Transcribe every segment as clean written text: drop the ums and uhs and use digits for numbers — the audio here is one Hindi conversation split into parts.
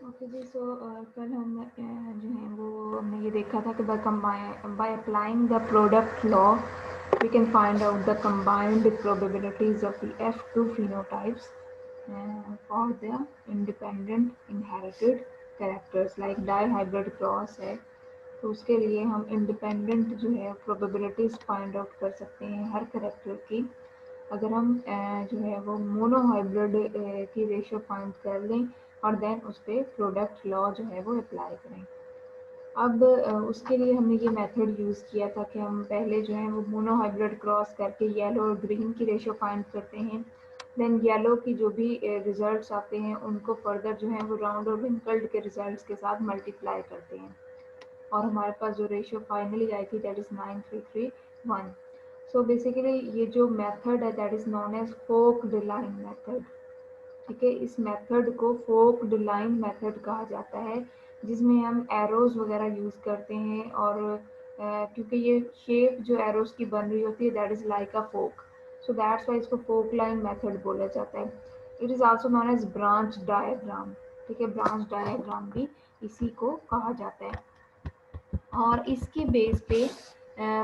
ओके जी। सो कल हम जो है वो हमने ये देखा था कि by applying the product law we can find out the combined probabilities of the F2 phenotypes for the independent inherited characters like dihybrid cross है, तो उसके लिए हम इंडिपेंडेंट जो है प्रोबेबिलिटीज फाइंड आउट कर सकते हैं हर करेक्टर की। अगर हम जो है वो मोनोहाइब्रिड की रेशियो फाइंड कर लें और देन उस पर प्रोडक्ट लॉ जो है वो अप्लाई करें। अब उसके लिए हमने ये मेथड यूज़ किया था कि हम पहले जो है वो मोनोहाइब्रिड क्रॉस करके येलो और ग्रीन की रेशियो फाइंड करते हैं। देन येलो की जो भी रिजल्ट्स आते हैं उनको फर्दर जो है वो राउंड और विंकल्ड के रिजल्ट्स के साथ मल्टीप्लाई करते हैं और हमारे पास जो रेशियो फाइनली आई थी दैट इज़ 9331। सो बेसिकली ये जो मेथड है that is known as forked line method. ठीक है, इस मेथड को फोक्ड लाइन मेथड कहा जाता है, जिसमें हम एरोज वगैरह यूज़ करते हैं और क्योंकि ये शेप जो एरोज की बन रही होती है that is like a fork, so that's why इसको फोक लाइन मेथड बोला जाता है। It is also known as branch diagram. ठीक है, ब्रांच डायग्राम भी इसी को कहा जाता है। और इसके बेस पे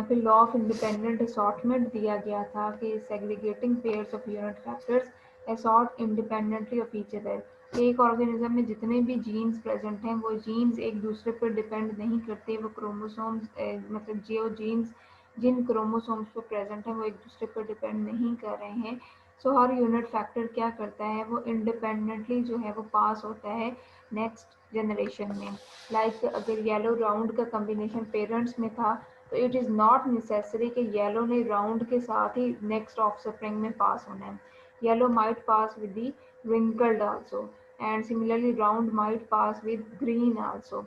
फिर लॉ ऑफ इंडिपेंडेंट असॉर्टमेंट दिया गया था कि segregating pairs of unit factors assort independently of each other. एक ऑर्गेनिज्म में जितने भी जीन्स प्रेजेंट हैं वो जीन्स एक दूसरे पर डिपेंड नहीं करते, वो क्रोमोसोम्स मतलब जो जीन्स जिन क्रोमोसोम्स पर प्रेजेंट हैं वो एक दूसरे पर डिपेंड नहीं कर रहे हैं। सो हर यूनिट फैक्टर क्या करता है, वो इंडिपेंडेंटली जो है वो पास होता है नेक्स्ट जनरेशन में। लाइक अगर येलो राउंड का कम्बिनेशन पेरेंट्स में था तो इट इज़ नॉट नेसेसरी कि येलो ने राउंड के साथ ही नेक्स्ट ऑफस्प्रिंग में पास होना है। Yellow might pass with the wrinkled also and similarly round might pass with green also।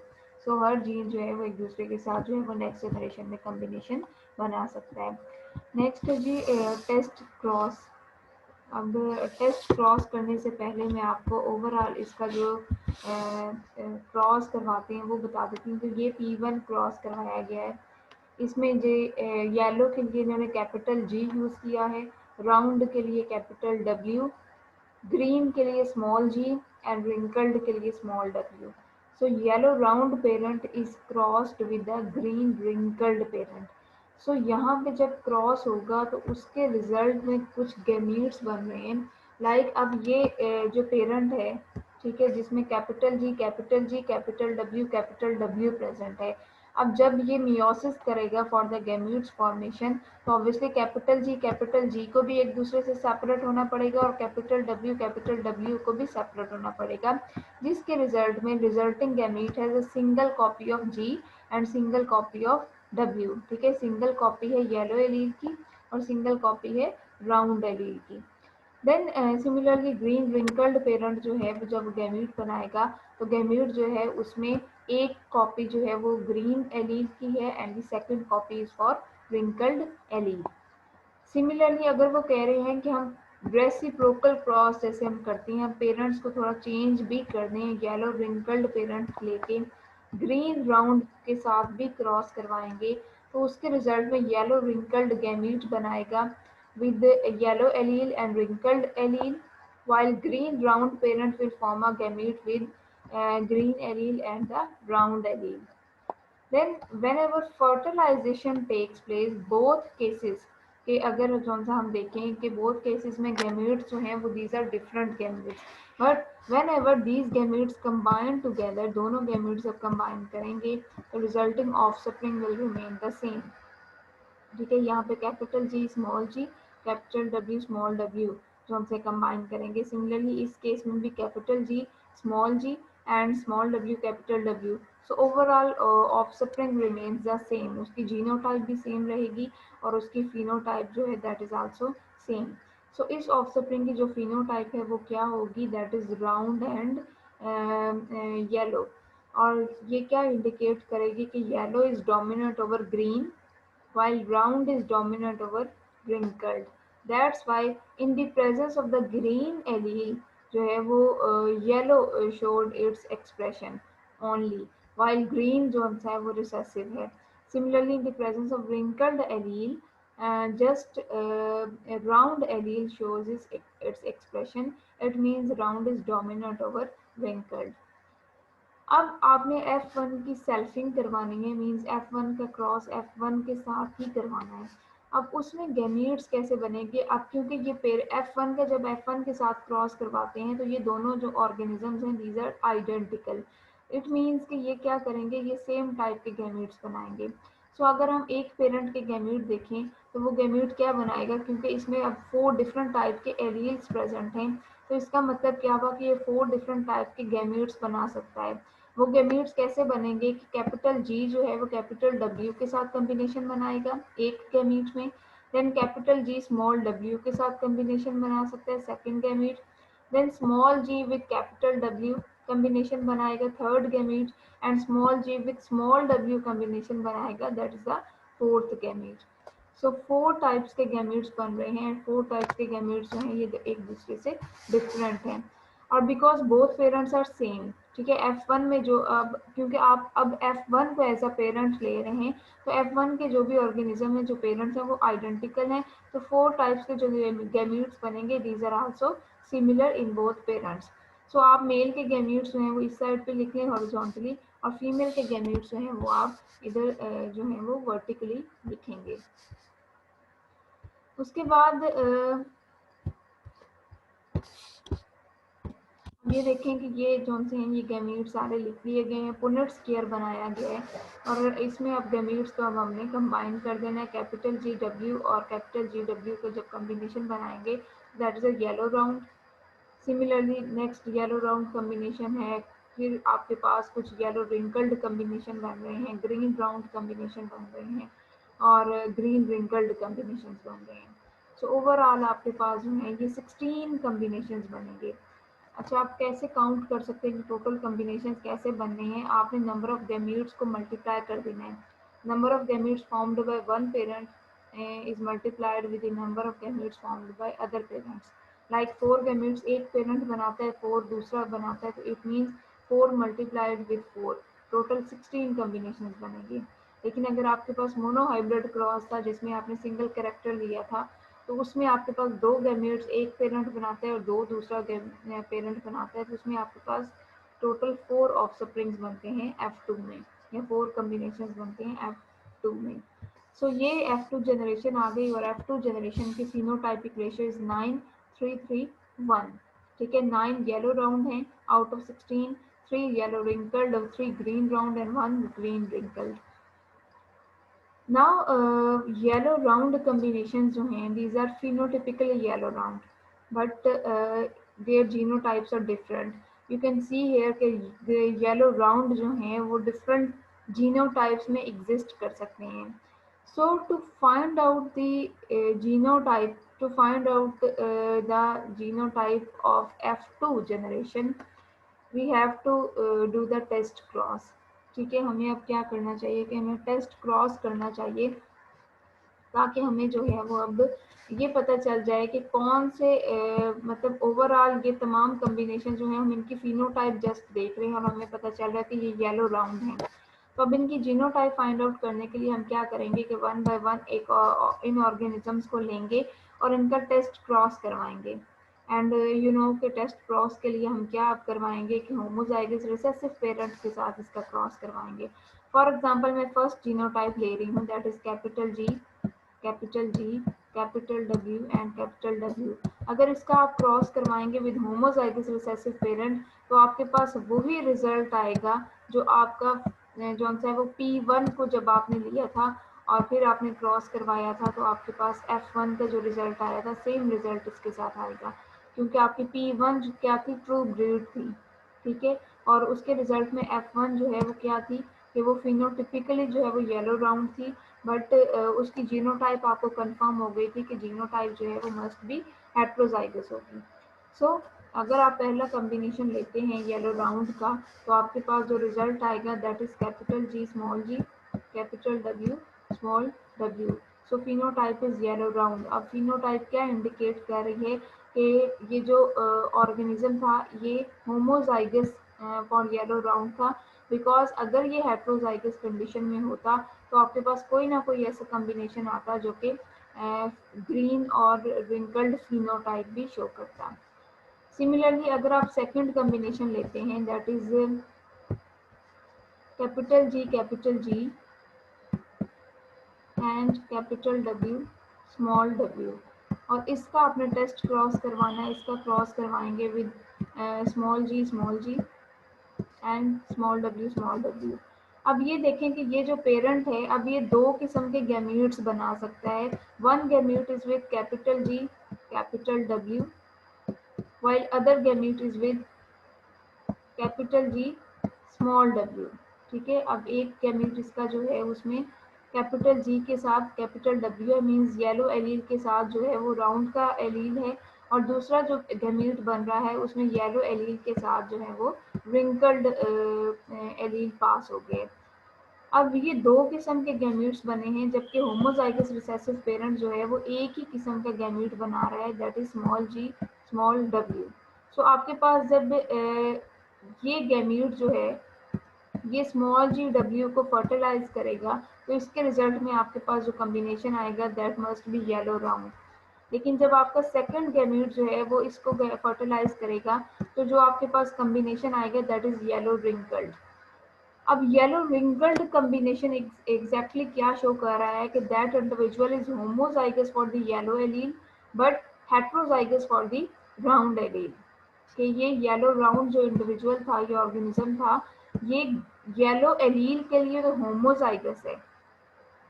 So her gene जो है वो एक दूसरे के साथ जो है वो नेक्स्ट जनरेशन में कम्बिनेशन बना सकता है। नेक्स्ट है जी टेस्ट क्रॉस। अब टेस्ट क्रॉस करने से पहले मैं आपको ओवरऑल इसका जो क्रॉस करवाते हैं वो बता देती हूँ। तो ये P1 क्रॉस करवाया गया है। इसमें जो येलो के लिए इन्होंने कैपिटल G यूज़ किया है, राउंड के लिए कैपिटल W, ग्रीन के लिए स्मॉल g एंड रिंकल्ड के लिए small w। So yellow round parent is crossed with the green wrinkled parent. सो यहाँ पे जब क्रॉस होगा तो उसके रिजल्ट में कुछ गैमीट्स बन रहे हैं। लाइक अब ये जो पेरेंट है, ठीक है, जिसमें capital G capital G capital W present है। अब जब ये मियोसिस करेगा फॉर द गैम्यूट्स फॉर्मेशन तो ऑब्वियसली कैपिटल जी को भी एक दूसरे से सेपरेट होना पड़ेगा और कैपिटल डब्ल्यू को भी सेपरेट होना पड़ेगा, जिसके रिजल्ट में resulting gamete has a single copy of G and single copy of W. ठीक है, सिंगल कॉपी है येलो एलील की और सिंगल कॉपी है राउंड एलील की। Then similarly green wrinkled parent जो है वो जब गैमीट बनाएगा तो गैमीट जो है उसमें एक कॉपी जो है वो ग्रीन एलील की है and the second copy is for wrinkled allele. Similarly अगर वो कह रहे हैं कि हम रेसिप्रोकल क्रॉस जैसे हम करते हैं, पेरेंट्स को थोड़ा चेंज भी कर दें, येलो रिंकल्ड पेरेंट लेके ग्रीन राउंड के साथ भी क्रॉस करवाएंगे तो उसके रिजल्ट में येलो रिंकल्ड गैमीट बनाएगा with yellow allele and wrinkled allele, while green round parent will form a gamete with green allele and the round allele. Then whenever fertilization takes place both cases कि अगर जौन सा हम देखें कि both cases में gametes जो हैं वो these are different gametes, but whenever these gametes combine together दोनों gametes जब combine करेंगे तो resulting offspring will remain the same। ठीक है, यहाँ पे capital G small G capital W small W जो हमसे कंबाइन करेंगे। सिमिलरली इस केस में भी capital G small G and small W capital W. So overall offspring remains the same, उसकी जीनोटाइप भी सेम रहेगी और उसकी फिनोटाइप जो है that is also same. So इस ऑफस्प्रिंग की जो फिनोटाइप है वो क्या होगी, that is round and yellow. और ये क्या इंडिकेट करेगी कि yellow is dominant over green while round is dominant over wrinkled. That's why in the presence of the green allele जो है वो yellow showed its expression only, while green जो है वो recessive है। Similarly in the presence of wrinkled allele just a round allele shows its expression, it means round is dominant over wrinkled। अब आपने F1 की सेल्फिंग करवानी है, मींस F1 का क्रॉस F1 के साथ ही करवाना है। अब उसमें गैमीट्स कैसे बनेंगे, अब क्योंकि ये पेयर F1 का जब F1 के साथ क्रॉस करवाते हैं तो ये दोनों जो ऑर्गेनिजम्स हैं these are identical. It means कि ये क्या करेंगे, ये सेम टाइप के गैमीट्स बनाएंगे। सो अगर हम एक पेरेंट के गैमीट देखें तो वो गैमीट क्या बनाएगा, क्योंकि इसमें अब 4 डिफरेंट टाइप के एलील्स प्रेजेंट हैं, तो इसका मतलब क्या हुआ कि ये 4 डिफरेंट टाइप के गैमीट्स बना सकता है। वो गैमीट्स कैसे बनेंगे कि कैपिटल जी जो है वो कैपिटल डब्ल्यू के साथ कॉम्बिनेशन बनाएगा एक गैमीट में, then capital G small W के साथ कॉम्बिनेशन बना सकता है second gamete, then small G with capital W combination बनाएगा third gamete, and small G with small W combination बनाएगा, that is the fourth gamete. So 4 types के गैमीट्स बन रहे हैं, 4 टाइप्स के गैमीट्स जो हैं ये एक दूसरे से डिफरेंट हैं। और because both parents are same, ठीक है, F1 में जो अब क्योंकि आप अब F1 को एज अ पेरेंट ले रहे हैं तो F1 के जो भी ऑर्गेनिज्म है जो पेरेंट्स हैं वो आइडेंटिकल हैं, तो 4 टाइप्स के जो गैमीट्स बनेंगे these are also similar in both parents. So आप मेल के गैमीट्स जो हैं वो इस साइड पे लिख लें हॉरिजॉन्टली, और फीमेल के गैमीट्स जो हैं वो आप इधर जो हैं वो वर्टिकली लिखेंगे। उसके बाद ये देखें कि ये जो से हैं ये गैमीट सारे लिख लिए गए हैं, पुनेट स्क्वायर बनाया गया है, और इसमें अब गैमीट्स को अब हमने कंबाइन कर देना है, कैपिटल जी डब्ल्यू और कैपिटल जी डब्ल्यू का जब कॉम्बिनेशन बनाएंगे that is a yellow round. Similarly next yellow round combination है, फिर आपके पास कुछ येलो रिंकल्ड कॉम्बिनेशन बन रहे हैं, ग्रीन राउंड कॉम्बिनेशन बन रहे हैं, और ग्रीन रिंकल्ड कॉम्बिनेशन बन रहे हैं। सो ओवरऑल आपके पास जो है ये 16 कॉम्बिनेशन बनेंगे। अच्छा, आप कैसे काउंट कर सकते हैं कि टोटल कॉम्बिनेशन कैसे बनने हैं, आपने नंबर ऑफ गैमीट्स को मल्टीप्लाई कर देना है। Number of gametes formed by one parent is multiplied with the number of gametes formed by other parents. Like 4 gametes एक पेरेंट बनाता है, 4 दूसरा बनाता है, तो it means 4 multiplied with 4, total 16 combination बनेंगे। लेकिन अगर आपके पास मोनो हाइब्रिड क्रॉस था जिसमें आपने सिंगल कैरेक्टर लिया था, तो उसमें आपके पास 2 गैमेट्स एक पेरेंट बनाता है और 2 दूसरा पेरेंट बनाता है, तो उसमें आपके पास टोटल 4 ऑफस्प्रिंग्स बनते हैं F2 में, या 4 कॉम्बिनेशंस बनते हैं F2 में। सो ये F2 जनरेशन आ गई, और F2 जनरेशन की फिनोटाइपिक रेशियो इज 9 3 3 1। ठीक है, 9 येलो राउंड हैं आउट ऑफ 16, 3 येलो रिंकल्ड और 3 green round and 1 green wrinkled. Now, yellow round combinations जो हैं, these are phenotypically yellow round, but their genotypes are different. You can see here कि the yellow round जो हैं वो different genotypes में exist कर सकते हैं. So to find out the genotype, to find out the genotype of F2 generation, we have to do the test cross. ठीक है, हमें अब क्या करना चाहिए कि हमें टेस्ट क्रॉस करना चाहिए, ताकि हमें जो है वो अब ये पता चल जाए कि कौन से मतलब ओवरऑल ये तमाम कॉम्बिनेशन जो है हम इनकी फिनोटाइप जस्ट देख रहे हैं और हमें पता चल रहा है कि ये येलो राउंड है। तो अब इनकी जीनोटाइप फाइंड आउट करने के लिए हम क्या करेंगे कि वन बाय वन एक इन ऑर्गेनिजम्स को लेंगे और इनका टेस्ट क्रॉस करवाएंगे। एंड यू नो कि टेस्ट क्रॉस के लिए हम क्या करवाएंगे कि होमोजाइगस रिसेसिव पेरेंट्स के साथ इसका क्रॉस करवाएंगे। फॉर एग्जांपल मैं फर्स्ट जीनोटाइप ले रही हूँ, that is capital ji, capital G, capital W and capital W. अगर इसका आप क्रॉस करवाएंगे विद होमोजाइगस रिसेसिव पेरेंट तो आपके पास वही रिजल्ट आएगा जो आपका जो सा है वो P1 को जब आपने लिया था और फिर आपने क्रॉस करवाया था तो आपके पास F1 का जो रिजल्ट आया था सेम रिजल्ट इसके साथ आएगा, क्योंकि आपकी P1 जो क्या थी, ट्रू ब्रीड थी। ठीक है, और उसके रिजल्ट में F1 जो है वो क्या थी कि वो फिनोटिपिकली जो है वो येलो राउंड थी, बट उसकी जीनोटाइप आपको कंफर्म हो गई थी कि जीनोटाइप जो है वो मस्ट बी हेट्रोजाइगस होगी। सो अगर आप पहला कॉम्बिनेशन लेते हैं येलो राउंड का तो आपके पास जो रिजल्ट आएगा that is capital G small G, capital W small W. So phenotype is yellow round. अब फिनोटाइप क्या इंडिकेट कर रही है कि ये जो ऑर्गेनिज्म था ये होमोजाइगस फॉर येलो राउंड था, बिकॉज अगर ये हेट्रोजाइगस कंडीशन में होता तो आपके पास कोई ना कोई ऐसा कॉम्बिनेशन आता जो कि ग्रीन और रिंकल्ड फिनोटाइप भी शो करता। सिमिलरली अगर आप सेकंड कॉम्बिनेशन लेते हैं that is capital G and capital W small w, और इसका आपने टेस्ट क्रॉस करवाना है, इसका क्रॉस करवाएंगे with small g and small w। अब ये देखें कि ये जो पेरेंट है, अब ये दो किस्म के गैम्यूट्स बना सकता है। One gamete is with capital G capital W, while other gamete is with capital G small w। ठीक है, अब एक गैमीट इसका जो है उसमें कैपिटल G के साथ कैपिटल W है, मीन्स येलो एलील के साथ जो है वो राउंड का एलील है, और दूसरा जो गैमीट बन रहा है उसमें येलो एलील के साथ जो है वो रिंकल्ड एलील पास हो गए। अब ये दो किस्म के गैम्यूट्स बने हैं, जबकि होमोजाइगस रिसेसिव पेरेंट जो है वो एक ही किस्म का गैम्यूट बना रहा है, that is small g small w। सो आपके पास जब ये गैम्यूट जो है ये स्मॉल जी डब्ल्यू को फर्टिलाइज करेगा, तो इसके रिजल्ट में आपके पास जो कम्बिनेशन आएगा that must be yellow round. लेकिन जब आपका सेकंड गैम्यूट जो है वो इसको फर्टिलाइज करेगा, तो जो आपके पास कम्बिनेशन आएगा दैट इज येलो रिंकल्ड। अब येलो रिंकल्ड कम्बिनेशन एग्जैक्टली क्या शो कर रहा है कि that individual is homozygous for the yellow allele but heterozygous for the round allele. कि ये येलो राउंड जो इंडिविजुअल था, ये ऑर्गेनिज्म था, ये येलो एलील के लिए तो होमोजाइगस है,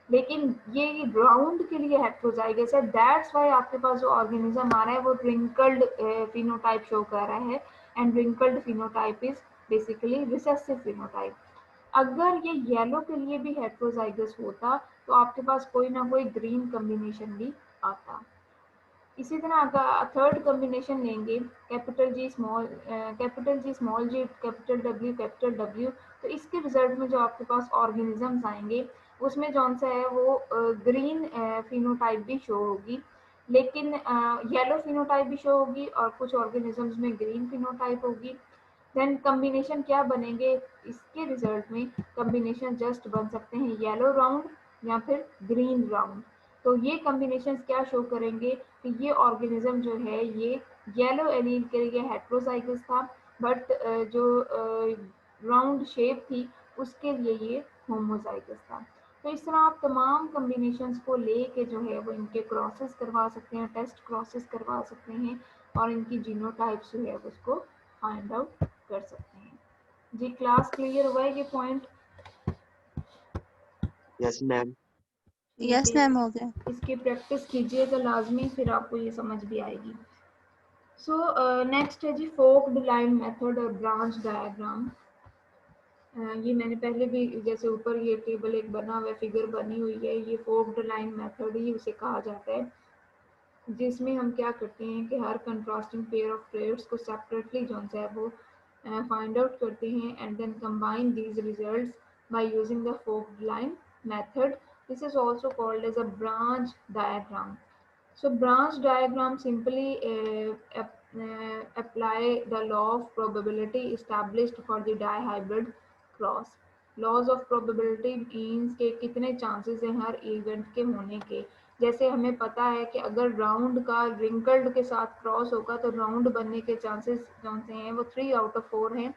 लेकिन ये राउंड के लिए हेट्रोजाइगस है। दैट्स वाई आपके पास जो ऑर्गेनिज्म आ रहा है वो रिंकल्ड फिनोटाइप शो कर रहा है, and wrinkled phenotype is basically recessive phenotype. अगर ये येलो के लिए भी हेट्रोजाइगस होता तो आपके पास कोई ना कोई ग्रीन कॉम्बिनेशन भी आता। इसी तरह अगर थर्ड कॉम्बिनेशन लेंगे capital G small capital W, तो इसके रिजल्ट में जो आपके पास ऑर्गेनिजम्स आएंगे उसमें जौन सा है वो ग्रीन फिनोटाइप भी शो होगी, लेकिन येलो फिनोटाइप भी शो होगी, और कुछ ऑर्गेनिजम्स में ग्रीन फिनोटाइप होगी। देन कम्बिनेशन क्या बनेंगे इसके रिजल्ट में, कम्बिनेशन जस्ट बन सकते हैं येलो राउंड या फिर ग्रीन राउंड। तो ये कम्बिनेशन क्या शो करेंगे कि ये ऑर्गेनिज्म जो है ये येलो एलील के लिए हेट्रोजाइगस था, बट जो राउंड शेप थी उसके लिए ये होमोजाइगस था। तो इस तरह आप तमाम कम्बिनेशंस को लेके जो है वो इनके क्रॉसेस करवा सकते हैं, टेस्ट क्रॉसेस करवा सकते हैं, और इनकी जीनोटाइप्स जो है उसको फाइंड आउट कर सकते हैं। जी क्लास क्लियर हुआ है ये पॉइंट? Yes ma'am. ठीक है, मैम हो गया। इसकी प्रैक्टिस कीजिएगा लाजमी, फिर आपको ये समझ भी आएगी। सो नेक्स्ट है जी फोक्ड लाइन मेथड और ब्रांच डायग्राम। ये मैंने पहले भी, जैसे ऊपर ये टेबल एक बना हुआ है, फिगर बनी हुई है, ये फोक्ड लाइन मेथड ही उसे कहा जाता है, जिसमें हम क्या करते हैं कि हर कंट्रास्टिंग पेयर ऑफ ट्रेड्स को सेपरेटली जो है वो फाइंड आउट करते हैं, and then combine these results by using the forked line method. This is also called as a branch diagram. So branch diagram simply apply the law of probability established for the dihybrid cross. Laws of probability means के कितने chances हैं हर event के होने के। जैसे हमें पता है कि अगर राउंड का रिंकल्ड के साथ क्रॉस होगा तो राउंड बनने के चांसेस कौन से हैं, वो 3 आउट ऑफ 4 हैं,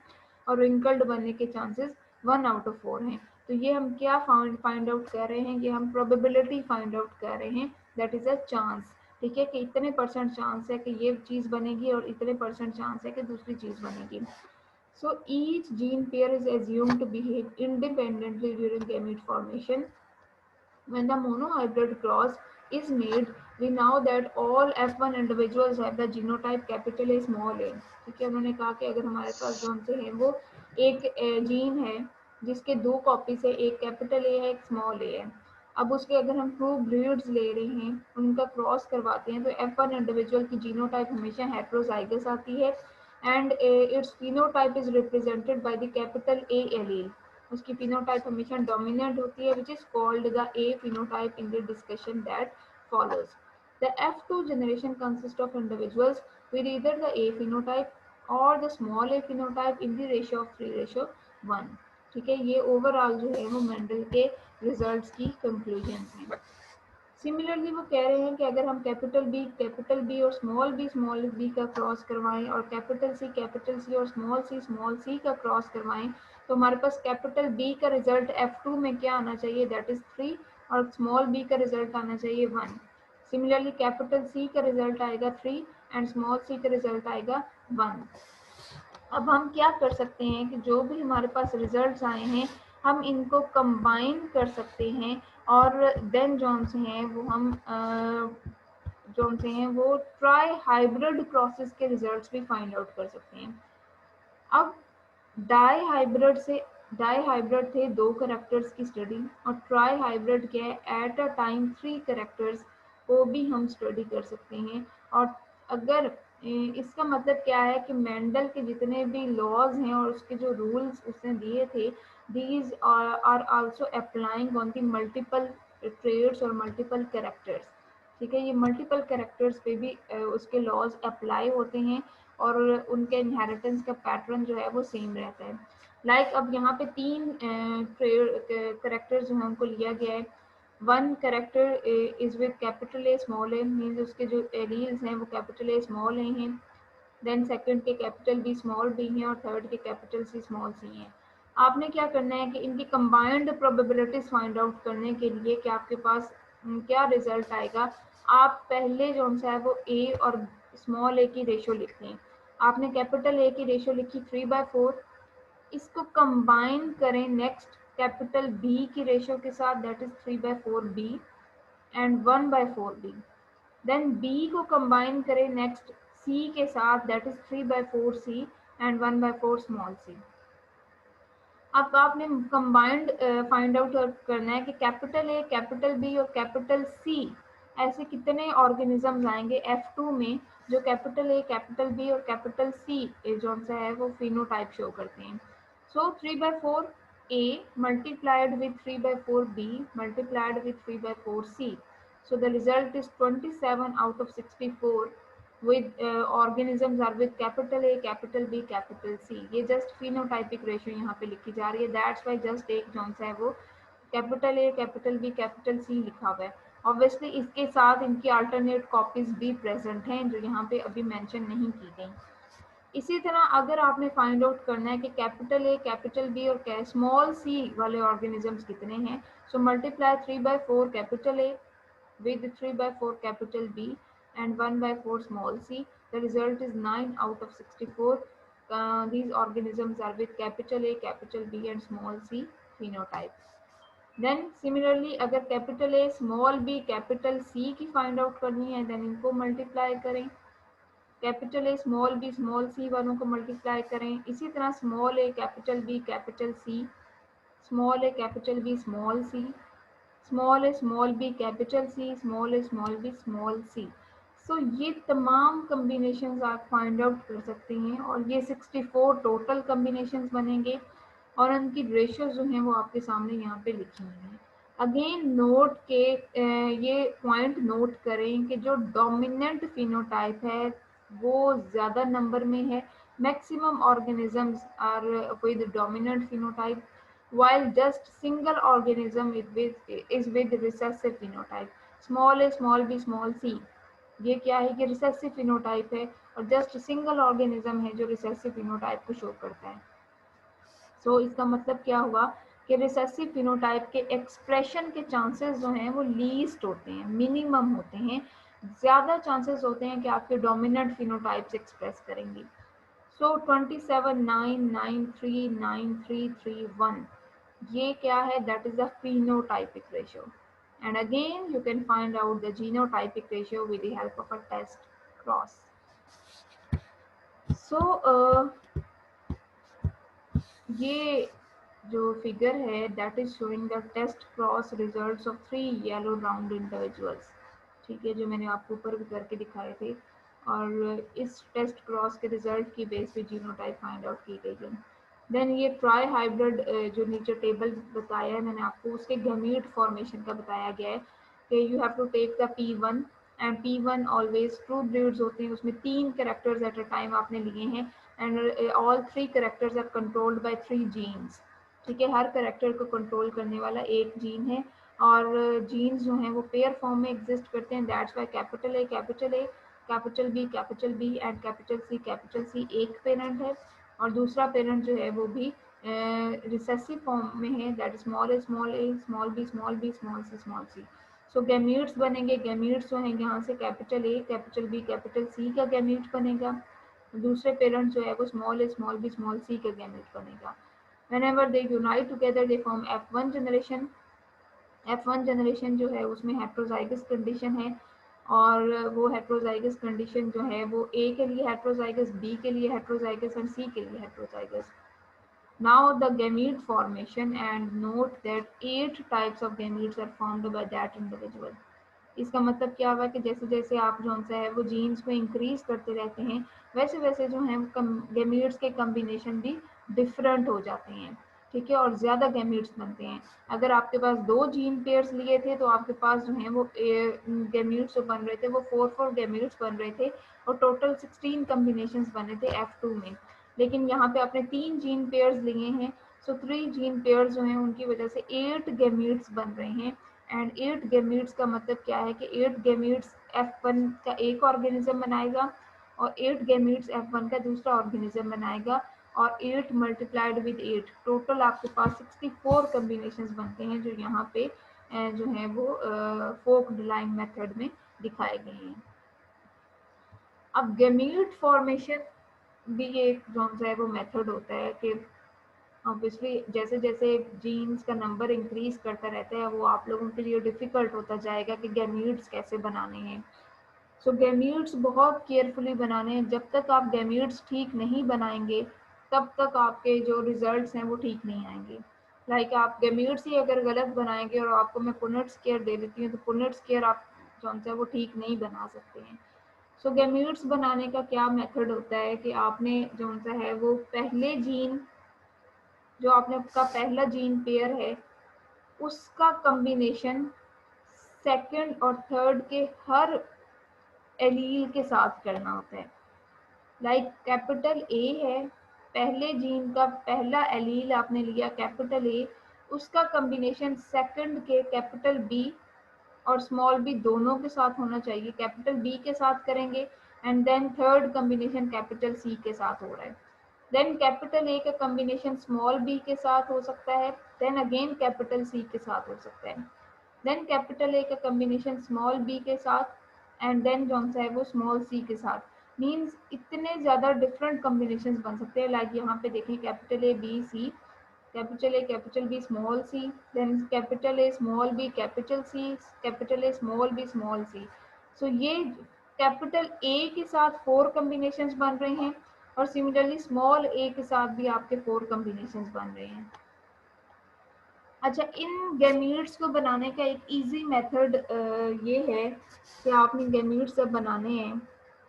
और रिंकल्ड बनने के चांसेस 1 आउट ऑफ 4 हैं। तो ये हम क्या फाइंड आउट कर रहे हैं, ये हम प्रोबेबिलिटी फाइंड आउट कर रहे हैं, दैट इज अ चांस। ठीक है, कि इतने परसेंट चांस है कि ये चीज़ बनेगी और इतने परसेंट चांस है कि दूसरी चीज़ बनेगी। So each gene pair is assumed to behave independently during gamete formation. When the monohybrid cross is made, we know that all F1 individuals have the genotype capital A small a। ठीक है, उन्होंने कहा कि अगर हमारे पास जो से है वो एक जीन है जिसके दो कॉपीज है, एक कैपिटल ए है एक स्मॉल ए है। अब उसके अगर हम ट्रू ब्रीड्स ले रहे हैं, उनका क्रॉस करवाते हैं, तो F1 इंडिविजुअल की जीनोटाइप हमेशा हेट्रोजाइगस आती है, and it's phenotype is represented by the capital A allele. उसकी phenotype हमेशा dominant होती है, which is called the A phenotype in the discussion that follows. The F2 generation consists of individuals with either the A phenotype or the small a phenotype in the ratio of 3:1। ठीक है, ये ओवरऑल जो है वो मेंडल के रिजल्ट्स की कंक्लूजन है। सिमिलरली वो कह रहे हैं कि अगर हम कैपिटल बी और स्मॉल बी का क्रॉस करवाएं और कैपिटल सी और स्मॉल सी का क्रॉस करवाएं तो हमारे पास कैपिटल बी का रिजल्ट F2 में क्या आना चाहिए, दैट इज 3, और स्मॉल बी का रिजल्ट आना चाहिए 1। सिमिलरली कैपिटल सी का रिजल्ट आएगा 3 एंड स्मॉल सी का रिजल्ट आएगा 1। अब हम क्या कर सकते हैं कि जो भी हमारे पास रिजल्ट्स आए हैं हम इनको कंबाइन कर सकते हैं और देन जो से हैं वो हम जो से हैं वो ट्राई हाइब्रिड क्रॉसेस के रिजल्ट्स भी फाइंड आउट कर सकते हैं। अब डाई हाइब्रिड थे 2 करेक्टर्स की स्टडी, और ट्राई हाइब्रिड क्या है, एट अ टाइम 3 करेक्टर्स को भी हम स्टडी कर सकते हैं। और अगर इसका मतलब क्या है कि मेंडल के जितने भी लॉज हैं और उसके जो रूल्स उसने दिए थे, these are also applying on the multiple traits और मल्टीपल कैरेक्टर्स। ठीक है, ये मल्टीपल कैरेक्टर्स पे भी उसके लॉज अप्लाई होते हैं और उनके इनहेरिटेंस का पैटर्न जो है वो सेम रहता है। लाइक अब यहाँ पे 3 कैरेक्टर्स जो है उनको लिया गया है। 1 character is with capital A small A, means उसके जो एलील्स हैं वो कैपिटल ए स्मॉल ए हैं। देन सेकंड के कैपिटल बी स्मॉल बी हैं और थर्ड के कैपिटल सी स्मॉल सी हैं। आपने क्या करना है कि इनकी कंबाइंड प्रोबेबिलिटीज फाइंड आउट करने के लिए कि आपके पास क्या रिजल्ट आएगा, आप पहले जो है वो ए और स्मॉल ए की रेशो लिख लें। आपने कैपिटल ए की रेशो लिखी 3/4, इसको कंबाइन करें नेक्स्ट कैपिटल बी की रेशो के साथ, that is 3/4 B and 1/4 B. Then B को कंबाइन करें नेक्स्ट सी के साथ, that is 3/4 C and 1/4 small C. अब आपने कंबाइंड फाइंड आउट करना है कि कैपिटल ए, कैपिटल बी और कैपिटल सी ऐसे कितने ऑर्गेनिजम्स आएंगे F2 में जो कैपिटल ए, कैपिटल बी और कैपिटल सी जो सा है वो फिनोटाइप शो करते हैं। सो 3/4 A multiplied with 3/4 B multiplied with 3/4 C. So the result is 27 out of 64 with organisms are with capital A, capital B, capital C. ये just phenotypic ratio यहाँ पे लिखी जा रही है, that's why just एक जो है वो capital A, capital B, capital C लिखा हुआ है। ऑब्वियसली इसके साथ इनकी अल्टरनेट कॉपीज भी प्रेजेंट हैं जो यहाँ पे अभी मेंशन नहीं की गई। इसी तरह अगर आपने फाइंड आउट करना है कि कैपिटल ए, कैपिटल बी और स्मॉल सी वाले ऑर्गेनिजम्स कितने हैं, so multiply 3/4 capital A with 3/4 capital B and 1/4 small c. The result is 9 out of 64. These organisms are with capital A, capital B and small c phenotype. Then similarly अगर capital A, small b, capital C की find out करनी है then इनको multiply करें, capital A, small B, small C वालों को मल्टीप्लाई करें। इसी तरह small A, capital B, capital C, small A, capital B, small C, small A, small B, capital C, small A, small B, small C. So ये तमाम कम्बिनेशंस आप फाइंड आउट कर सकते हैं और ये 64 टोटल कम्बिनेशंस बनेंगे और उनकी रेशियोज जो हैं वो आपके सामने यहाँ पे लिखी हुई हैं। अगेन नोट के ये पॉइंट नोट करें कि जो डोमिनेंट फिनोटाइप है वो ज़्यादा नंबर में है। Maximum organisms are with dominant phenotype while just single organism is with recessive phenotype. Small a, small b, small c ये क्या है कि रिसेसिव फिनोटाइप है और जस्ट सिंगल ऑर्गेनिज्म है जो रिसेसिव फिनोटाइप को शो करता है। सो इसका मतलब क्या हुआ कि रिसेसिव फिनोटाइप के एक्सप्रेशन के चांसेस जो हैं वो लीस्ट होते हैं, मिनिमम होते हैं। ज़्यादा चांसेस होते हैं कि आपके डोमिनेंट फिनोटाइप्स एक्सप्रेस करेंगी। सो 27, 9, 9, 3, 9, 3, 3, 1 ये क्या है, that is the phenotypic ratio. And again you can find out the genotypic ratio with the help of a test cross. So ये जो फिगर है that is showing the test cross results of 3 yellow round individuals. ठीक है, जो मैंने आपको ऊपर भी करके दिखाए थे और इस टेस्ट क्रॉस के रिजल्ट की बेस पे जीनोटाइप फाइंड आउट की गई है। देन ये ट्राई हाइब्रिड जो नीचे टेबल बताया है मैंने आपको, उसके गमीट फॉर्मेशन का बताया गया है कि you have to take the P1 and P1 always true breeds होते हैं, उसमें 3 कैरेक्टर्स एट अ टाइम आपने लिए हैं and all 3 characters are controlled by 3 genes. ठीक है, हर कैरेक्टर को कंट्रोल करने वाला एक जीन है और जीन्स जो हैं वो पेयर फॉर्म में एग्जिस्ट करते हैं, that's why capital A capital B and capital C एक पेरेंट है और दूसरा पेरेंट जो है वो भी रिसेसिव फॉर्म में है, that small A small B small C. So gametes बनेंगे, गैमीट्स जो हैं यहाँ से कैपिटल ए कैपिटल सी का गैमीट बनेगा, दूसरे पेरेंट जो है वो स्मॉल ए स्मॉल सी का गैमीट बनेगा। whenever they unite together they form F1 generation। F1 generation जो है उसमें हेट्रोजाइगस कंडीशन है और वो हेट्रोजाइगस कंडीशन जो है वो ए के लिए हेट्रोजाइगस, बी के लिए हेट्रोजाइगस और सी के लिए heterozygous. Now the gamete formation, and note that 8 types of gametes are formed by that individual। इसका मतलब क्या हुआ कि जैसे जैसे आप जो है वो जीन्स को इंक्रीज करते रहते हैं वैसे वैसे जो है गैमीट्स के कम्बिनेशन भी डिफरेंट हो जाते हैं, ठीक है, और ज़्यादा गैमीट्स बनते हैं। अगर आपके पास 2 जीन पेयर्स लिए थे तो आपके पास जो है वो गैमीट्स जो बन रहे थे वो 4 गैमीट्स बन रहे थे और टोटल 16 कम्बिनेशंस बने थे F2 में। लेकिन यहाँ पे आपने 3 जीन पेयर्स लिए हैं, सो 3 जीन पेयर्स जो हैं उनकी वजह से 8 गैमीट्स बन रहे हैं। एंड 8 गैमीट्स का मतलब क्या है कि 8 गैमीट्स F1 का एक ऑर्गेनिज्म बनाएगा और 8 गैमीट्स F1 का दूसरा ऑर्गेनिज्म बनाएगा और 8 मल्टीप्लाइड विद 8 टोटल आपके पास 64 कम्बिनेशंस बनते हैं जो यहाँ पे जो है वो फोक डिलाइंग मेथड में दिखाए गए हैं। अब गैमीट फॉर्मेशन भी एक जो है वो मेथड होता है कि ऑब्वियसली जैसे जैसे जीन्स का नंबर इंक्रीज करता रहता है वो आप लोगों के लिए डिफ़िकल्ट होता जाएगा कि गैमीट्स कैसे बनाने हैं। सो गैमीट्स बहुत केयरफुली बनाने हैं, जब तक आप गैमीट्स ठीक नहीं बनाएंगे तब तक आपके जो रिजल्ट्स हैं वो ठीक नहीं आएंगे। लाइक आप गैमीट्स ही अगर गलत बनाएंगे और आपको मैं पुनेट स्क्वायर दे देती हूँ तो पुनेट स्क्वायर आप जो है वो ठीक नहीं बना सकते हैं। सो गैमीट्स बनाने का क्या मेथड होता है कि आपने जो है वो पहले जीन जो आपका पहला जीन पेयर है उसका कॉम्बिनेशन सेकंड और थर्ड के हर एलील के साथ करना होता है। लाइक कैपिटल ए है, पहले जीन का पहला एलील आपने लिया कैपिटल ए, उसका कॉम्बिनेशन सेकंड के कैपिटल बी और स्मॉल बी दोनों के साथ होना चाहिए, कैपिटल बी के साथ करेंगे and then third combination capital C के साथ हो रहा है। देन कैपिटल ए का कॉम्बिनेशन स्मॉल बी के साथ हो सकता है, देन अगेन कैपिटल सी के साथ हो सकता है, देन कैपिटल ए का कॉम्बिनेशन स्मॉल बी के साथ एंड देन जो है वो स्मॉल सी के साथ। मीन्स इतने ज़्यादा डिफरेंट कॉम्बिनेशन बन सकते हैं। लाइक यहाँ पे देखें capital A B C, capital B small C, then capital A small B capital C, capital A small B small C. So ये कैपिटल ए के साथ 4 कॉम्बिनेशंस बन रहे हैं और सिमिलरली स्मॉल ए के साथ भी आपके 4 कॉम्बिनेशंस बन रहे हैं। अच्छा, इन गैमीट्स को बनाने का एक इजी मेथड ये है कि आपने गैमीट्स जब बनाने हैं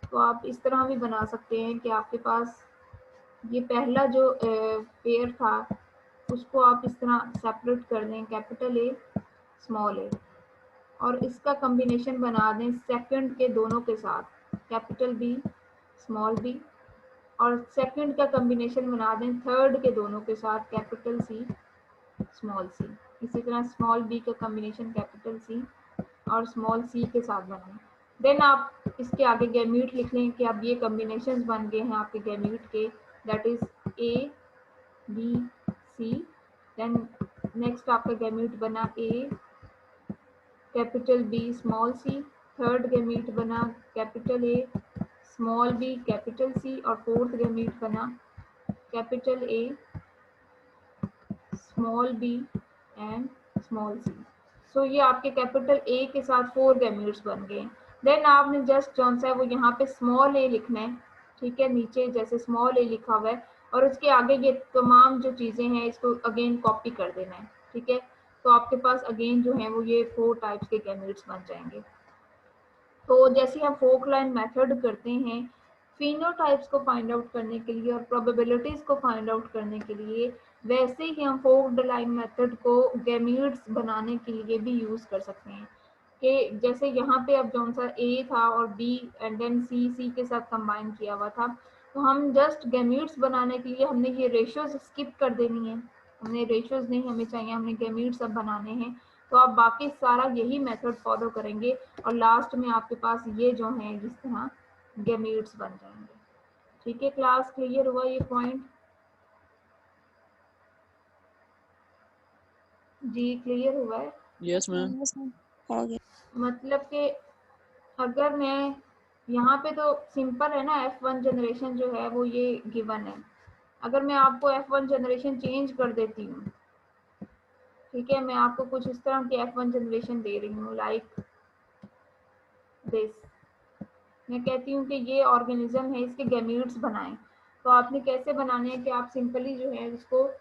तो आप इस तरह भी बना सकते हैं कि आपके पास ये पहला जो पेयर था उसको आप इस तरह सेपरेट कर दें, कैपिटल ए स्मॉल ए, और इसका कॉम्बिनेशन बना दें सेकंड के दोनों के साथ, कैपिटल बी स्मॉल बी, और सेकंड का कॉम्बिनेशन बना दें थर्ड के दोनों के साथ, कैपिटल सी स्मॉल सी। इसी तरह स्मॉल बी का कॉम्बिनेशन कैपिटल सी और स्मॉल सी के साथ बनाएं। देन आप इसके आगे गैमीट लिख लें कि अब ये कॉम्बिनेशंस बन गए हैं आपके गैमीट के, that is A B C. Then next आपका गैमीट बना A capital B small C, third gamete बना capital A small B capital C और फोर्थ गैमीट बना capital A small B and small C. So ये आपके कैपिटल ए के साथ 4 गैमीट्स बन गए। देन आपने जस्ट जो है वो यहाँ पे स्मॉल ए लिखना है, ठीक है, नीचे जैसे स्मॉल ए लिखा हुआ है और उसके आगे ये तमाम जो चीज़ें हैं इसको अगेन कॉपी कर देना है, ठीक है। तो आपके पास अगेन जो है वो ये 4 टाइप्स के गैमीट्स बन जाएंगे। तो जैसे हम फोक लाइन मेथड करते हैं फिनोटाइप्स को फाइंड आउट करने के लिए और प्रोबेबिलिटीज को फाइंड आउट करने के लिए, वैसे ही हम फोक लाइन मेथड को गैमीट्स बनाने के लिए भी यूज कर सकते हैं। कि जैसे यहाँ पे अब जो सा ए था और बी एंड देन सी के साथ कंबाइन किया हुआ था, तो हम जस्ट गैमीट्स बनाने के लिए हमने ये रेशियोज स्किप कर देनी है, हमने रेशियोज नहीं हमें चाहिए, हमने गैमीट्स अब बनाने हैं। तो आप बाकी सारा यही मेथड फॉलो करेंगे और लास्ट में आपके पास ये जो है जिस तरह गैमीट्स बन जाएंगे। ठीक है, क्लास क्लियर हुआ ये पॉइंट? जी क्लियर हुआ है? Yes ma'am. हो गया। मतलब कि अगर मैं यहाँ पे तो सिंपल है ना, F1 जनरेशन जो है वो ये गिवन है। अगर मैं आपको F1 जनरेशन चेंज कर देती हूँ, ठीक है, मैं आपको कुछ इस तरह की F1 जनरेशन दे रही हूँ लाइक दिस, मैं कहती हूँ कि ये ऑर्गेनिज्म है, इसके गैमीट्स बनाएं। तो आपने कैसे बनाने हैं कि आप सिंपली जो है इसको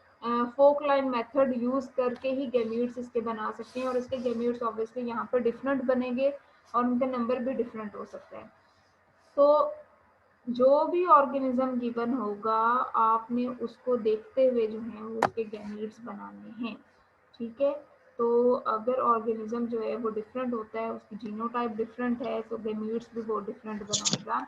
फोक लाइन मेथड यूज करके ही गैमीट्स इसके बना सकते हैं और इसके गैमीट्स ऑब्वियसली यहाँ पर डिफरेंट बनेंगे और उनका नंबर भी डिफरेंट हो सकता है। तो जो भी ऑर्गेनिज्म गिवन होगा आपने उसको देखते हुए जो है वो उसके गैमीट्स बनाने हैं। ठीक है, तो अगर ऑर्गेनिज्म जो है वो डिफरेंट होता है, उसकी जीनोटाइप डिफरेंट है, तो गैमीट्स भी वो डिफरेंट बनाएगा।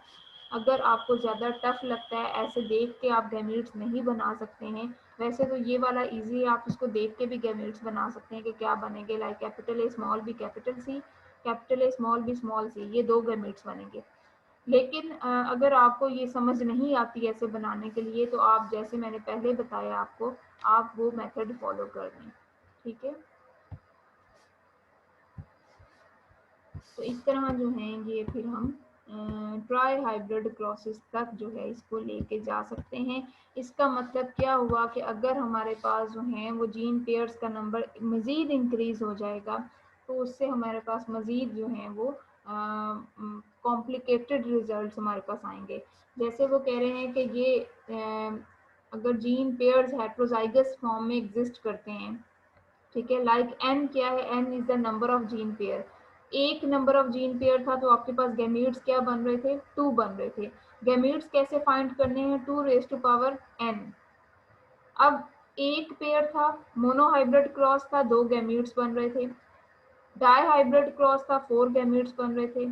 अगर आपको ज़्यादा टफ लगता है, ऐसे देख के आप गैमीट्स नहीं बना सकते हैं, वैसे तो ये वाला इजी है, आप इसको देख के भी गैमीट्स बना सकते हैं कि क्या बनेंगे, like capital A small B capital C, capital A small B small C, ये 2 गैमीट्स बनेंगे। लेकिन अगर आपको ये समझ नहीं आती ऐसे बनाने के लिए, तो आप जैसे मैंने पहले बताया आपको, आप वो मेथड फॉलो कर दें। ठीक है, तो इस तरह जो है ये फिर हम ट्राई हाइब्रिड क्रॉसेस तक जो है इसको लेके जा सकते हैं। इसका मतलब क्या हुआ कि अगर हमारे पास जो है वो जीन पेयर्स का नंबर मज़ीद इंक्रीज़ हो जाएगा, तो उससे हमारे पास मज़ीद जो है वो कॉम्प्लिकेटेड रिजल्ट्स हमारे पास आएंगे। जैसे वो कह रहे हैं कि ये अगर जीन पेयर्स हेट्रोजाइगस फॉर्म में एग्जिस्ट करते हैं, ठीक है, लाइक एन क्या है, N is the number of gene pair. एक नंबर ऑफ जीन पेयर था तो आपके पास गैमीट्स क्या बन रहे थे, 2 बन रहे थे। गैमीट्स कैसे फाइंड करने हैं, 2 रेज टू पावर n। अब एक पेयर था, मोनोहाइब्रिड क्रॉस था, 2 गैमीट्स बन रहे थे। डाई हाइब्रिड क्रॉस था, 4 गैमीट्स बन रहे थे।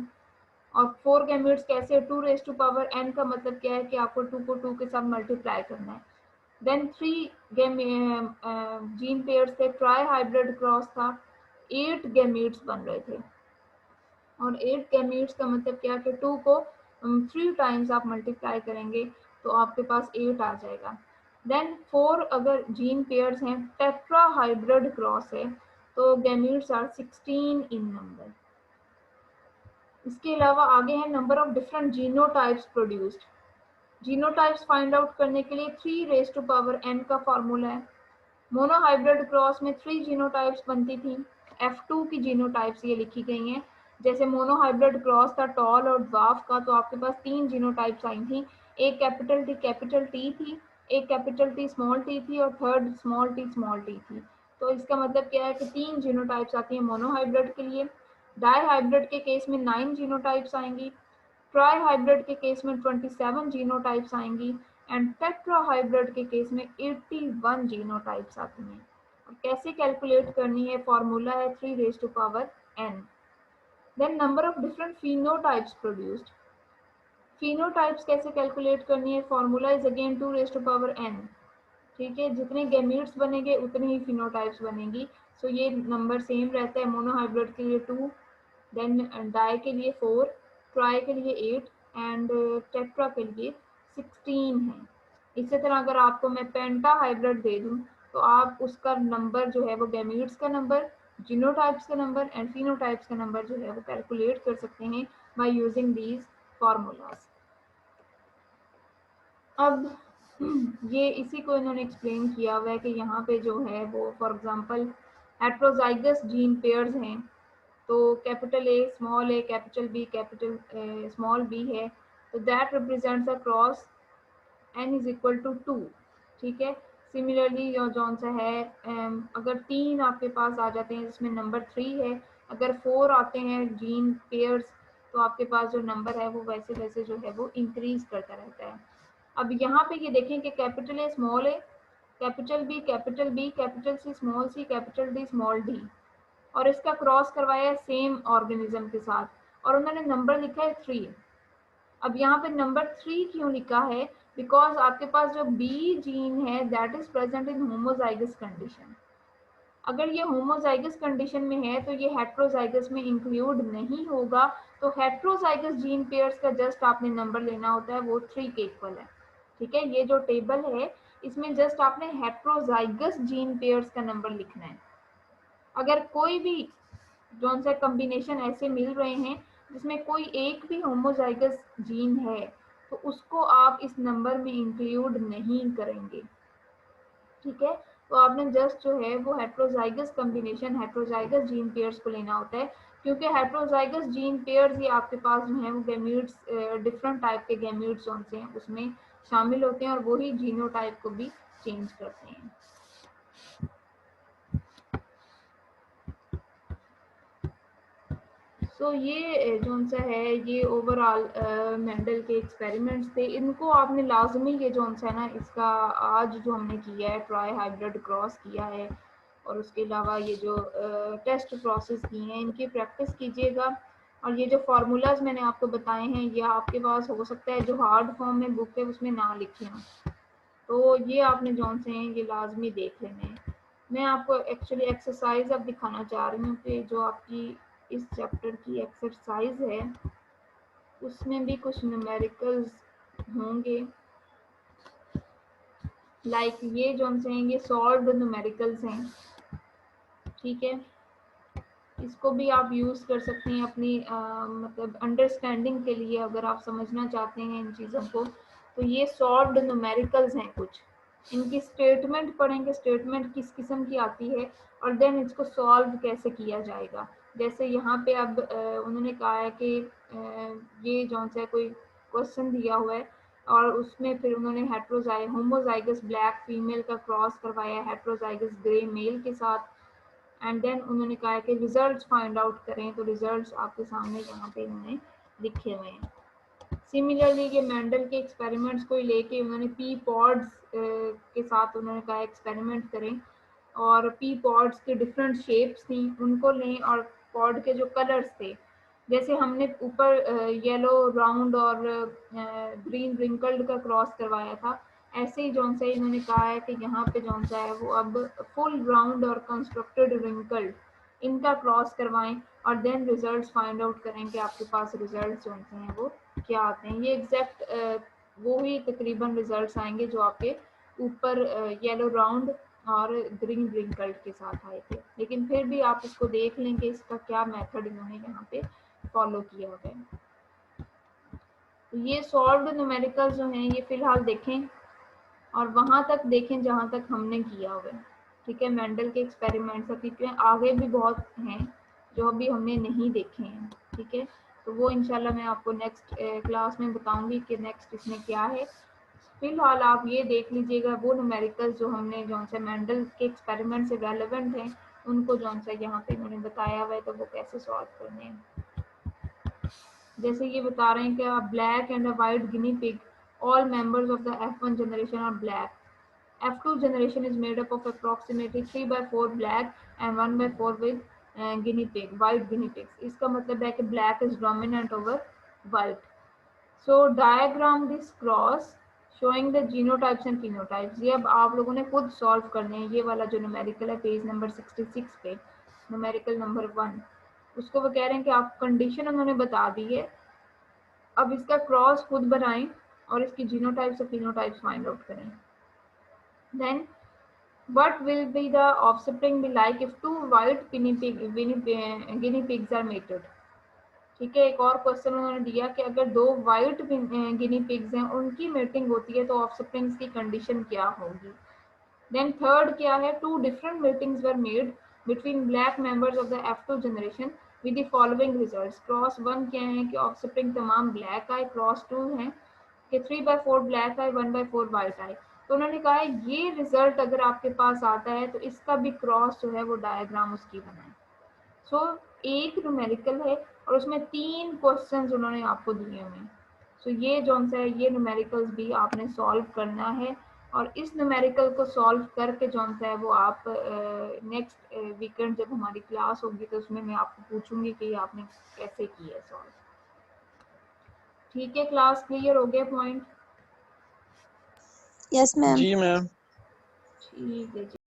और 4 गैमीट्स कैसे, 2 रेज टू पावर n का मतलब क्या है कि आपको 2 को 2 के साथ मल्टीप्लाई करना है। देन 3 जीन पेयर्स थे, ट्राई हाइब्रिड क्रॉस था, 8 गैमीट्स बन रहे थे। और 8 गैमीट्स का मतलब क्या कि 2 को 3 टाइम्स आप मल्टीप्लाई करेंगे तो आपके पास 8 आ जाएगा। देन 4 अगर जीन पेयर्स हैं, टेट्रा हाइब्रिड क्रॉस है, तो गैमीट्स आर 16 इन नंबर। इसके अलावा आगे है number of different genotypes produced. Genotypes find out करने के लिए 3 रेज टू पावर n का फॉर्मूला है। मोनोहाइब्रिड क्रॉस में 3 जीनोटाइप्स बनती थी, F2 की जीनोटाइप्स ये लिखी गई हैं। जैसे मोनोहाइब्रिड क्रॉस था टॉल और ड्वार्फ का, तो आपके पास 3 जीनोटाइप्स आई थी, एक कैपिटल टी थी, एक कैपिटल टी स्मॉल टी थी और थर्ड स्मॉल टी थी। तो इसका मतलब क्या है कि 3 जीनोटाइप्स आती हैं मोनोहाइब्रिड के लिए। डाई हाइब्रिड के केस में 9 जीनोटाइप्स आएंगी, ट्राई हाइब्रिड के केस में 27 जीनोटाइप्स आएंगी एंड टेट्रा हाइब्रिड के केस में 81 जीनोटाइप्स आती हैं। और कैसे कैलकुलेट करनी है, फॉर्मूला है 3 raise to power n। Then number of different phenotypes produced. Phenotypes कैसे कैलकुलेट करनी है, formula is again 2 raise to power n। ठीक है, जितने गैमीट्स बनेंगे उतने ही फिनोटाइप्स बनेंगी। सो ये नंबर सेम रहता है, मोनोहाइब्रिड के लिए 2, देन डाई के लिए 4, ट्राई के लिए 8 एंड टेट्रा के लिए 16 है। इसी तरह अगर आपको मैं पेंटा हाइब्रिड दे दूं तो आप उसका नंबर जो है वो गैमीट्स का नंबर, जीनोटाइप्स का नंबर एंड फिनोटाइप्स का नंबर जो है वो कैलकुलेट कर सकते हैं बाय यूजिंग दीज फॉर्मूलाज। अब ये इसी को इन्होंने एक्सप्लेन किया हुआ है कि यहाँ पे जो है वो for example heterozygous gene pairs हैं, तो capital A small A capital B capital small B है, तो that represents a cross n is equal to 2। ठीक है, सिमिलरली जौन सा है अगर 3 आपके पास आ जाते हैं जिसमें नंबर 3 है, अगर 4 आते हैं जीन पेयर्स, तो आपके पास जो नंबर है वो वैसे वैसे जो है वो इंक्रीज करता रहता है। अब यहाँ पे ये देखें कि capital A small A capital B capital C small C capital D small D, और इसका क्रॉस करवाया है सेम ऑर्गेनिज्म के साथ और उन्होंने नंबर लिखा है 3। अब यहाँ पे नंबर 3 क्यों लिखा है, बिकॉज आपके पास जो बी जीन है that is present in homozygous condition. अगर ये होमोजाइगस कंडीशन में है तो ये हेट्रोजाइगस में इंक्लूड नहीं होगा। तो हेट्रोजाइगस जीन पेयर्स का जस्ट आपने नंबर लेना होता है, वो 3 के इक्वल है। ठीक है, ये जो टेबल है इसमें जस्ट आपने हेट्रोजाइगस जीन पेयर्स का नंबर लिखना है। अगर कोई भी जौन सा कॉम्बिनेशन ऐसे मिल रहे हैं जिसमें कोई एक भी होमोजाइगस जीन है तो उसको आप इस नंबर में इंक्लूड नहीं करेंगे। ठीक है, तो आपने जस्ट जो है वो heterozygous combination, heterozygous gene pairs को लेना होता है, क्योंकि हेट्रोजाइगस जीन पेयर्स ही आपके पास जो है वो गैमीट्स, डिफरेंट टाइप के गैमीट्स कौन से हैं उसमें शामिल होते हैं और वही जीनोटाइप को भी चेंज करते हैं। तो ये जो सा है ये ओवरऑल मेंडल के एक्सपेरिमेंट्स थे। इनको आपने लाजमी ये जो सा है ना इसका आज जो हमने किया है ट्राई हाइब्रिड क्रॉस किया है और उसके अलावा ये जो टेस्ट प्रोसेस किए हैं इनकी प्रैक्टिस कीजिएगा। और ये जो फार्मूलाज मैंने आपको बताए हैं ये आपके पास हो सकता है जो हार्ड फॉर्म में बुक है उसमें ना लिखे हों, तो ये आपने जो से हैं ये लाजमी देख लेने हैं। मैं आपको एक्चुअली एक्सरसाइज अब दिखाना चाह रही हूँ कि जो आपकी इस चैप्टर की एक्सरसाइज है उसमें भी कुछ न्यूमेरिकल्स होंगे। लाइक ये जो हमसे हैं ये सॉल्व्ड न्यूमेरिकल्स हैं। ठीक है, इसको भी आप यूज़ कर सकते हैं अपनी मतलब अंडरस्टैंडिंग के लिए। अगर आप समझना चाहते हैं इन चीज़ों को तो ये सॉल्व्ड न्यूमेरिकल्स हैं कुछ। इनकी स्टेटमेंट पढ़ेंगे, स्टेटमेंट किस किस्म की आती है और देन इसको सॉल्व कैसे किया जाएगा। जैसे यहाँ पे अब उन्होंने कहा है कि ये जो सा कोई क्वेश्चन दिया हुआ है और उसमें फिर उन्होंने होमोजाइगस ब्लैक फीमेल का क्रॉस करवाया हेट्रोजाइगस ग्रे मेल के साथ एंड देन उन्होंने कहा कि रिजल्ट्स फाइंड आउट करें, तो रिजल्ट्स आपके सामने यहाँ पे उन्होंने लिखे हुए हैं। सिमिलरली ये मेंडल के एक्सपेरिमेंट्स को लेके उन्होंने पी पॉड्स के साथ उन्होंने कहा एक्सपेरिमेंट करें और पी पॉड्स के डिफरेंट शेप्स थी उनको लें और पॉड के जो कलर्स थे जैसे हमने ऊपर येलो राउंड और ग्रीन रिंकल्ड का क्रॉस करवाया था, ऐसे ही जौन सा इन्होंने कहा है कि यहाँ पे जौन सा है वो अब फुल राउंड और कंस्ट्रक्टेड रिंकल्ड इनका क्रॉस करवाएं और देन रिजल्ट्स फाइंड आउट करें कि आपके पास रिजल्ट्स जौन से हैं वो क्या आते हैं। ये एग्जैक्ट वो ही तकरीबन रिजल्ट्स आएंगे जो आपके ऊपर येलो राउंड और ग्रीन रिंकल्ड के साथ आए थे, लेकिन फिर भी आप इसको देख लें कि इसका क्या मेथड इन्होंने यहाँ पे फॉलो किया हुआ है। तो ये सॉल्व्ड न्यूमेरिकल्स जो हैं ये फिलहाल देखें और वहां तक देखें जहां तक हमने किया हुआ है। ठीक है, मेंडल के एक्सपेरिमेंट्स क्योंकि आगे भी बहुत हैं जो अभी हमने नहीं देखे हैं। ठीक है, तो वो इंशाल्लाह मैं आपको नेक्स्ट क्लास में बताऊंगी कि नेक्स्ट इसमें क्या है। फिलहाल आप ये देख लीजिएगा वो न्यूमेरिकल्स जो हमने जौन सा मेंडल के एक्सपेरिमेंट से रेलेवेंट हैं उनको जौन सा यहाँ पे इन्होंने बताया हुआ है तो वो कैसे सॉल्व करने हैं। जैसे ये बता रहे हैं कि black and a white guinea pig, all members of the F1 generation are black. F2 generation is made up of approximately 3/4 black and 1/4 with guinea pig, white guinea pigs. इसका मतलब है कि black is dominant over white. So diagram this cross showing the genotypes and phenotypes. ये अब आप लोगों ने खुद सॉल्व करने हैं। ये वाला जो न्यूमेरिकल है पेज नंबर 66 पे न्यूमेरिकल नंबर 1 उसको वो कह रहे हैं कि आप कंडीशन उन्होंने बता दी है, अब इसका क्रॉस खुद बनाएं और इसकी जीनोटाइप्स और फिनोटाइप्स फाइंड आउट करें। Then what will be the offspring be like if two white guinea pigs are mated। ठीक है, एक और क्वेश्चन उन्होंने दिया कि अगर दो वाइट गिनी पिग्स हैं उनकी मेटिंग होती है तो ऑफस्प्रिंग्स की कंडीशन क्या होगी। देन थर्ड क्या है, two different meetings were made between black members of the F2 generation with the following results. Cross 1 क्या है कि ऑफस्प्रिंग तमाम ब्लैक आए, क्रॉस 2 है कि 3/4 ब्लैक आए 1/4 वाइट आए। तो उन्होंने कहा है ये रिजल्ट अगर आपके पास आता है तो इसका भी क्रॉस जो है वो डायग्राम उसकी बनाए। सो एक न्यूमेरिकल है और उसमें 3 क्वेश्चंस उन्होंने आपको दिए हुए हैं। सो ये जो है ये न्यूमेरिकल्स भी आपने सॉल्व करना है और इस न्यूमेरिकल को सॉल्व करके जो है वो आप नेक्स्ट वीकेंड जब हमारी क्लास होगी तो उसमें मैं आपको पूछूंगी कि आपने कैसे किया सॉल्व। ठीक है, क्लास क्लियर हो गया पॉइंट? Yes ma'am. जी मैम। ठीक है जी।